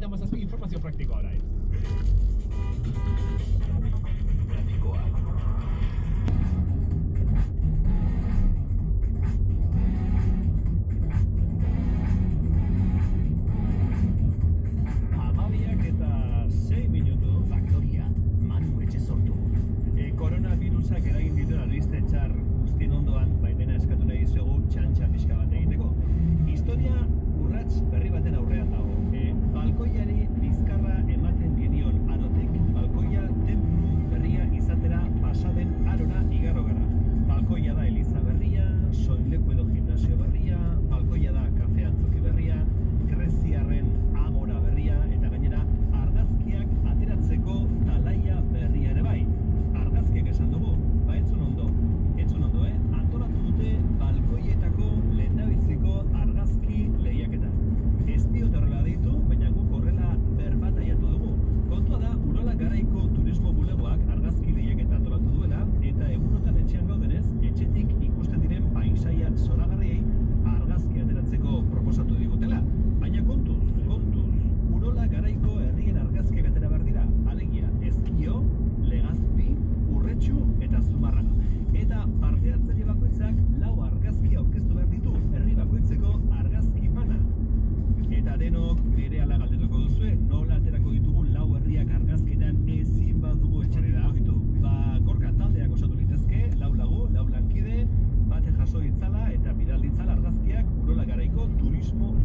2017 informazio praktikoa orain. Trafikoa. Koronavirusak eragin dituen albiste txar guztien ondoan baimena eskatu nahi dizuegu txantxa pixka bat egiteko. Historia urrats berri baten aurrean dago. Balkoiari bizkarra ematen genion arotik, balkoia tenplu berria izatera pasaden arora igaro gara. Balkoia da eliza berria, soinleku edo gimnasio berria, balkoia da kafe antzoki berria, greziarren agora berria, eta gainera argazkiak ateratzeko talaia berria ere bai. Argazkiak esan dugu, entzun ondo, antolatu dute balkoietako lehendabiziko argazki lehiaketa. Ez diot horrela deitu, baina guk horrela berbataiatu dugu. Kontua da, Urola Garaiko turismo bulegoak argazki lehiaketa antolatu duela, eta egunotan etxean gaudenez, etxetik ikusten diren paisaia zoragarriei argazki ateratzeko proposatu digutela. Baina kontuz, Urola Garaiko herrien argazkiak atera behar dira, alegia Ezkio, Legazpi, Urretxu eta Zumarraga. Eta parte hartzaile bakoitzak 4 argazki aurkeztu behar ditu, herri bakoitzeko argazki pana. Eta denok berehala galdetuko duzue, nola aterako ditugu 4 herriak argazketan ezin badugu etxetik mugitu. Gorka taldeak osatu litezke, 4 lagun, 4 lankide, bate jaso ditzala eta bidal ditzala argazkiak Urola Garaiko turismo